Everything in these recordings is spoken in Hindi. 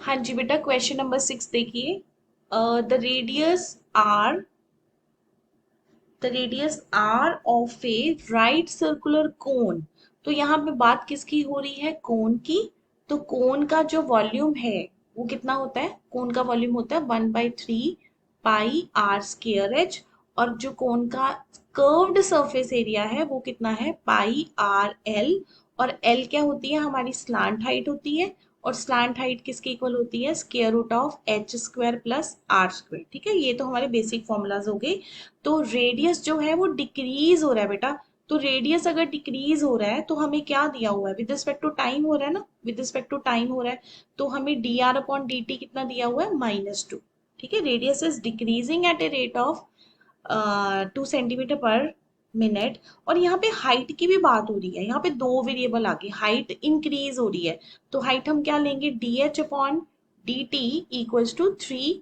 हाँ जी बेटा, क्वेश्चन नंबर 6 देखिए। The radius R the radius R of a right circular cone. तो यहाँ पे बात किसकी हो रही है? कोन की। तो कोन का जो वॉल्यूम है वो कितना होता है? कोन का वॉल्यूम होता है 1/3 पाई आर स्क्वायर एच। और जो कोन का कर्व्ड सरफेस एरिया है वो कितना है? पाई आर एल। और एल क्या होती है? हमारी स्लांट हाइट होती है। और स्लांट हाइट किसके इक्वल होती है? Square root of H square plus R square. ठीक है, ये तो हमारे बेसिक फॉर्मूलाज हो गए। तो रेडियस जो है वो डिक्रीज हो रहा है बेटा। तो रेडियस अगर डिक्रीज हो रहा है तो हमें क्या दिया हुआ है? विद रिस्पेक्ट टू टाइम हो रहा है ना, विद रिस्पेक्ट टू टाइम हो रहा है। तो हमें D R upon D t कितना दिया हुआ है? -2। ठीक है, radius is decreasing at a rate of 2 centimetre पर मिनट। और यहाँ पे हाइट की भी बात हो रही है। यहाँ पे दो वेरिएबल आ गए, हाइट इंक्रीज हो रही है। तो हाइट हम क्या लेंगे? D H upon D T equals to 3।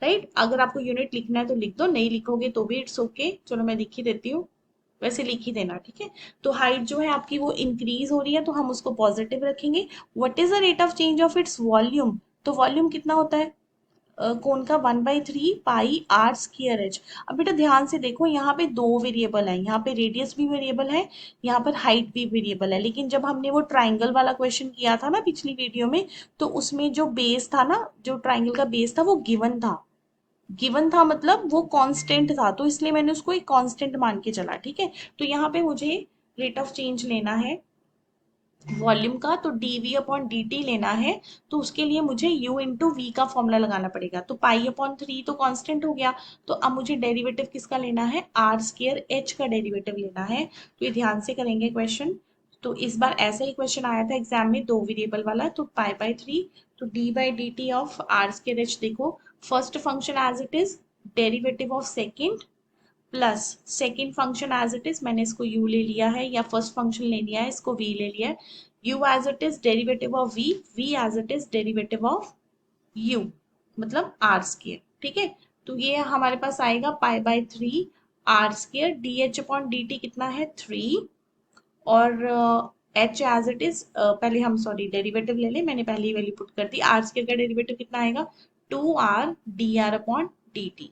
Right, अगर आपको यूनिट लिखना है तो लिख दो, नहीं लिखोगे तो भी इट्स ओके। चलो मैं लिख ही देती हूँ, वैसे लिख ही देना। ठीक है, तो हाइट जो है आपकी वो इंक्रीज हो रही है तो हम उसको पॉजिटिव रखेंगे। What is the rate of change of its volume? तो वॉल्यूम कितना होता है कोन का? 1/3 पाई आर स्क्वायर एच। अब बेटा ध्यान से देखो, यहाँ पे दो वेरिएबल है, यहाँ पे रेडियस भी वेरिएबल है, यहाँ पर हाइट भी वेरिएबल है। लेकिन जब हमने वो ट्राइंगल वाला क्वेश्चन किया था ना पिछली वीडियो में, तो उसमें जो बेस था ना, जो ट्राइंगल का बेस था वो गिवन था। गिवन था मतलब वो कांस्टेंट था, तो इसलिए मैंने उसको एक कांस्टेंट मान के चला। ठीक है, तो यहाँ पे मुझे रेट ऑफ चेंज लेना है वॉल्यूम का, तो dv अपॉन dt लेना है। तो उसके लिए मुझे u इंटू वी का फॉर्मूला लगाना पड़ेगा। तो पाई अपॉन 3 तो कांस्टेंट हो गया। तो अब मुझे डेरिवेटिव किसका लेना है? आर स्क्वायर एच का डेरिवेटिव लेना है। तो ये ध्यान से करेंगे क्वेश्चन। तो इस बार ऐसा ही क्वेश्चन आया था एग्जाम में, दो वेरिएबल वाला। तो पाई/3, तो d/dt of r square h. देखो, first function as it is, derivative of second plus second function as it is, मैंने इसको u ले लिया है, या फर्स्ट फंक्शन ले लिया है इसको v ले लिया है। u as it is derivative of v, v as it is derivative of u, मतलब आर स्क्र। ठीक है, तो ये हमारे पास आएगा पाई/3 r square. D H upon D t कितना है? 3। और एच एज इट इज, पहले हम सॉरी डेरिवेटिव ले लें, मैंने पहले ही वैल्यू पुट कर दी। आर स्क्र का डेरिवेटिव कितना आएगा? 2r D R upon D T.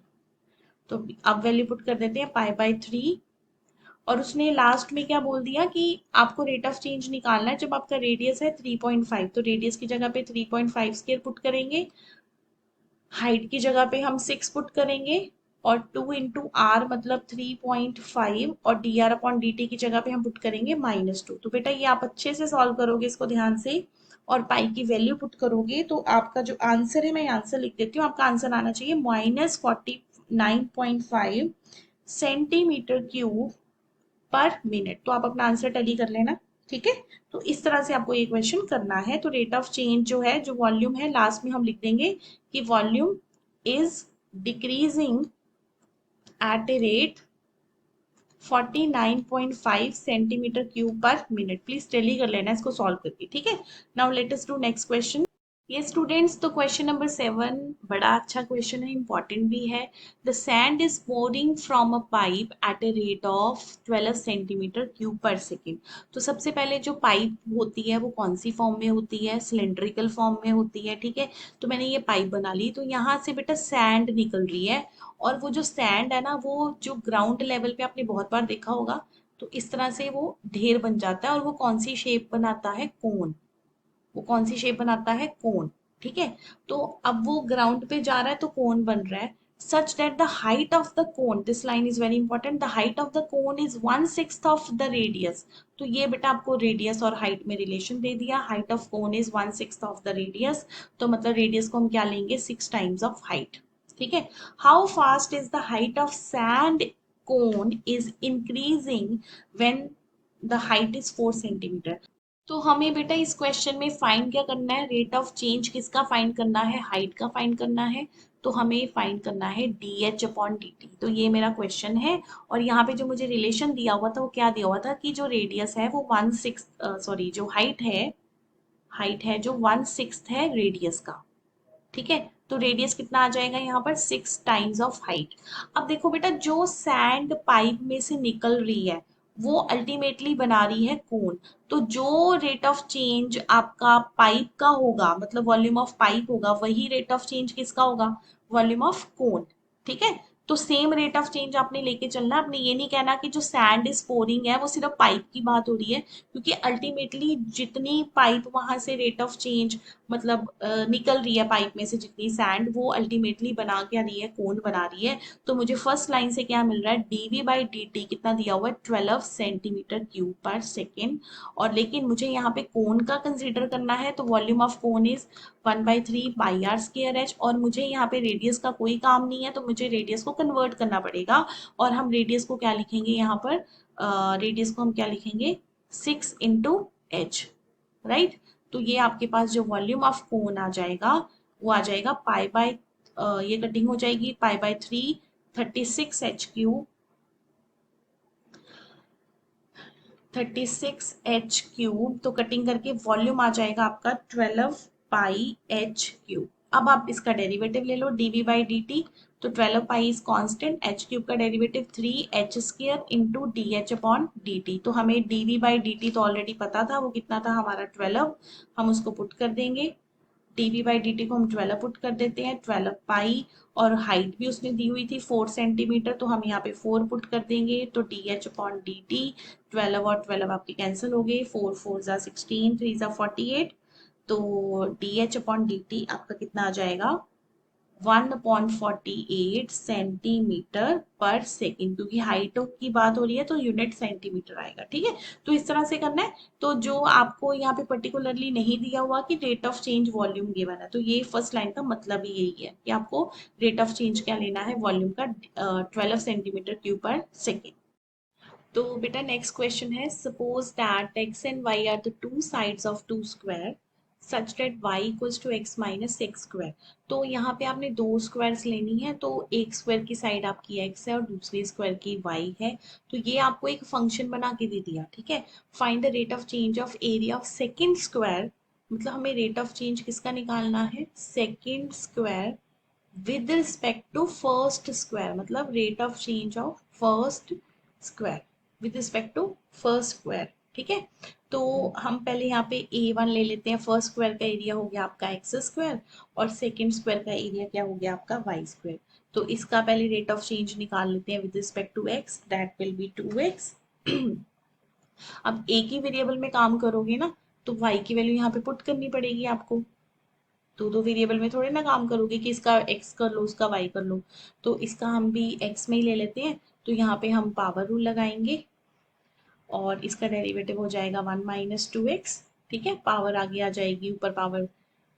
तो अब वैल्यू पुट कर देते हैं पाई/3। और उसने लास्ट में क्या बोल दिया कि आपको रेट ऑफ चेंज निकालना है जब आपका रेडियस है 3.5। तो रेडियस की जगह पे 3.5 स्क्वायर पुट करेंगे, हाइट की जगह पे हम 6 पुट करेंगे, और 2 इंटू आर मतलब 3.5, और D R upon D T की जगह पे हम पुट करेंगे -2। तो बेटा ये आप अच्छे से सॉल्व करोगे इसको ध्यान से, और पाई की वैल्यू पुट करोगे तो आपका जो आंसर है, मैं आंसर लिख देती हूँ, आपका आंसर आना चाहिए -49.5 सेंटीमीटर क्यूब पर मिनट। तो आप अपना आंसर टैली कर लेना। ठीक है, तो इस तरह से आपको ये क्वेश्चन करना है। तो रेट ऑफ चेंज जो है, जो वॉल्यूम है, लास्ट में हम लिख देंगे कि volume is decreasing at a rate 49.5 centimetre cube per minute. Please tally कर लेना इसको सॉल्व करके। ठीक है, now let us do next question. ये स्टूडेंट्स, तो क्वेश्चन नंबर 7 बड़ा अच्छा क्वेश्चन है, इंपॉर्टेंट भी है। The sand is pouring from a pipe at a rate of 12 centimetre cube per second. तो सबसे पहले जो पाइप होती है वो कौन सी फॉर्म में होती है? सिलेंड्रिकल फॉर्म में होती है। ठीक है, तो मैंने ये पाइप बना ली, तो यहाँ से बेटा सैंड निकल रही है। और वो जो सैंड है ना, वो जो ग्राउंड लेवल पे आपने बहुत बार देखा होगा, तो इस तरह से वो ढेर बन जाता है। और वो कौन सी शेप बनाता है? कोन। वो कौन सी शेप बनाता है? कोन। ठीक है, तो अब वो ग्राउंड पे जा रहा है तो कोन बन रहा है। Such that the height of the cone, this line is very important, the height of the cone is 1/6 of the radius. तो ये बेटा आपको रेडियस और हाइट में रिलेशन दे दिया। Height of cone is 1/6 of the radius, तो मतलब रेडियस को हम क्या लेंगे? 6 टाइम्स ऑफ हाइट। ठीक है, how fast is the height of sand cone is increasing when the height is 4 centimetre. तो हमें बेटा इस क्वेश्चन में फाइंड क्या करना है? रेट ऑफ चेंज किसका फाइंड करना है? हाइट का फाइंड करना है। तो हमें फाइंड करना है D H upon D T. तो ये मेरा क्वेश्चन है। और यहाँ पे जो मुझे रिलेशन दिया हुआ था वो क्या दिया हुआ था कि जो रेडियस है वो 1/6, सॉरी जो हाइट है जो 1/6 है रेडियस का। ठीक है, तो रेडियस कितना आ जाएगा यहाँ पर? 6 टाइम्स ऑफ हाइट। अब देखो बेटा, जो सैंड पाइप में से निकल रही है वो अल्टीमेटली बना रही है कोन। तो जो रेट ऑफ चेंज आपका पाइप का होगा, मतलब वॉल्यूम ऑफ पाइप होगा, वही रेट ऑफ चेंज किसका होगा, वॉल्यूम ऑफ कोन। ठीक है। तो सेम रेट ऑफ चेंज आपने लेके चलना है। आपने ये नहीं कहना कि जो सैंड इज पोरिंग है वो सिर्फ पाइप की बात हो रही है, क्योंकि अल्टीमेटली जितनी पाइप वहां से रेट ऑफ चेंज, मतलब निकल रही है पाइप में से जितनी सैंड, वो अल्टीमेटली बना क्या रही है, कोन बना रही है। तो मुझे फर्स्ट लाइन से क्या मिल रहा है, dv बाई डी टी कितना दिया हुआ है, 12 सेंटीमीटर क्यूब पर सेकेंड। और लेकिन मुझे यहाँ पे कोन का कंसीडर करना है, तो volume of cone is 1/3 pi R square H. और मुझे यहाँ पे रेडियस का कोई काम नहीं है, तो मुझे रेडियस को कन्वर्ट करना पड़ेगा। और हम रेडियस को क्या लिखेंगे यहाँ पर, रेडियस को हम क्या लिखेंगे, 6 इंटू एच, राइट। तो ये आपके पास जो वॉल्यूम ऑफ कोन आ जाएगा, वो आ जाएगा पाई बाय, ये कटिंग हो जाएगी, पाई/3, 36 h³ 36 h³ तो कटिंग करके वॉल्यूम आ जाएगा आपका 12 पाई h³। अब आप इसका डेरिवेटिव ले लो, dv बाई डी टी। तो 12 पाई इज कॉन्स्टेंट, h³ का derivative 3h² into D H upon D T. तो हमें dv बाई डी टी तो ऑलरेडी पता था, वो कितना था हमारा 12। हम उसको पुट कर देंगे, dv बाई डी टी को हम 12 पुट कर देते हैं, 12 पाई। और हाइट भी उसने दी हुई थी 4 सेंटीमीटर, तो हम यहाँ पे 4 पुट कर देंगे, तो D H upon D T. 12 और 12 आपके कैंसिल हो गए, 4 4 जा 16, 3 जा 48। तो D H upon D T आपका कितना आ जाएगा, 1/48 सेंटीमीटर पर सेकेंड, क्योंकि हाइट की बात हो रही है तो यूनिट सेंटीमीटर आएगा। ठीक है। तो इस तरह से करना है। तो जो आपको यहाँ पे पर्टिकुलरली नहीं दिया हुआ कि rate of change volume given है, तो ये फर्स्ट लाइन का मतलब ही यही है कि आपको रेट ऑफ चेंज क्या लेना है, वॉल्यूम का, 12 सेंटीमीटर क्यूब पर सेकेंड। तो बेटा नेक्स्ट क्वेश्चन है, suppose that x and y are the two sides of two square such that y equals to x minus X square. तो यहाँ पे आपने दो स्क्वायर्स लेनी है, तो एक स्क्वायर की साइड आपकी x है और दूसरी स्क्वायर की y है। तो ये आपको एक फंक्शन बना के दे दिया। ठीक है। Find the rate of change of area of second square, मतलब हमें रेट ऑफ चेंज किसका निकालना है, second square with respect to first square, मतलब rate of change of first square with respect to first square. ठीक है। तो हम पहले यहाँ पे a1 ले लेते हैं, फर्स्ट स्क्वायर का एरिया हो गया आपका एक्स स्क्वायर, और सेकेंड स्क्वायर का एरिया क्या हो गया आपका वाई स्क्वायर। तो इसका पहले रेट ऑफ चेंज निकाल लेते हैं with respect to X, that will be 2x। अब एक ही वेरिएबल में काम करोगे ना, तो y की वैल्यू यहाँ पे पुट करनी पड़ेगी आपको। दो दो वेरिएबल में थोड़े ना काम करोगे कि इसका x कर लो उसका y कर लो। तो इसका हम भी x में ही ले लेते हैं। तो यहाँ पे हम पावर रूल लगाएंगे और इसका डेरिवेटिव हो जाएगा 1 - 2x। ठीक है। पावर आगे आ जाएगी, ऊपर पावर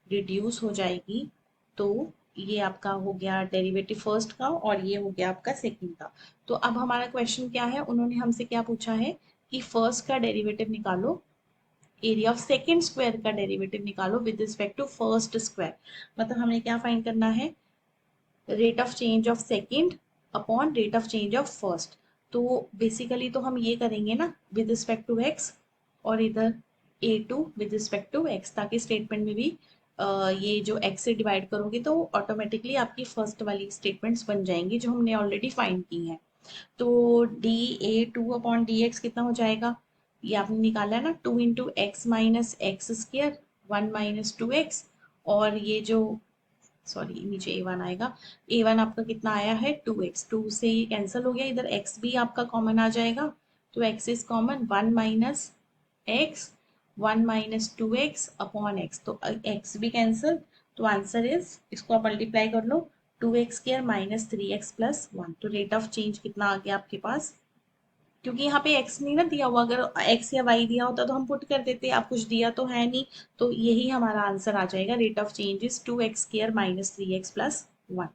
रिड्यूस हो जाएगी। तो ये आपका हो गया डेरिवेटिव फर्स्ट का, और ये हो गया आपका सेकंड का। तो अब हमारा क्वेश्चन क्या है, उन्होंने हमसे क्या पूछा है कि फर्स्ट का डेरिवेटिव निकालो, एरिया ऑफ सेकेंड स्क्वायर का डेरिवेटिव निकालो with respect to first square. मतलब हमें क्या फाइंड करना है, rate of change of second upon rate of change of first. तो बेसिकली तो हम ये करेंगे ना, विद रिस्पेक्ट टू एक्स, और इधर a2 with respect to X, ताकि स्टेटमेंट में भी ये जो x से डिवाइड करोगे तो ऑटोमेटिकली आपकी फर्स्ट वाली स्टेटमेंट्स बन जाएंगी जो हमने ऑलरेडी फाइंड की हैं। तो dA2/dx कितना हो जाएगा, ये आपने निकाला है ना, 2 × x - x², 1 - 2x। और ये जो, सॉरी नीचे a1 आएगा, a1 आपका कितना आया है 2x, 2 से ये कैंसिल हो गया, इधर x भी आपका कॉमन आ जाएगा। तो x is common, 1 - x, 1 - 2x upon x, तो x भी कैंसिल। तो आंसर इज, इसको आप मल्टीप्लाई कर लो, 2x² - 3x+1। तो रेट ऑफ चेंज कितना आ गया आपके पास, क्योंकि यहाँ पे x नहीं ना दिया हुआ, अगर x या y दिया होता तो हम पुट कर देते, आप कुछ दिया तो है नहीं। तो यही हमारा आंसर आ जाएगा, rate of change is 2x² - 3x+1।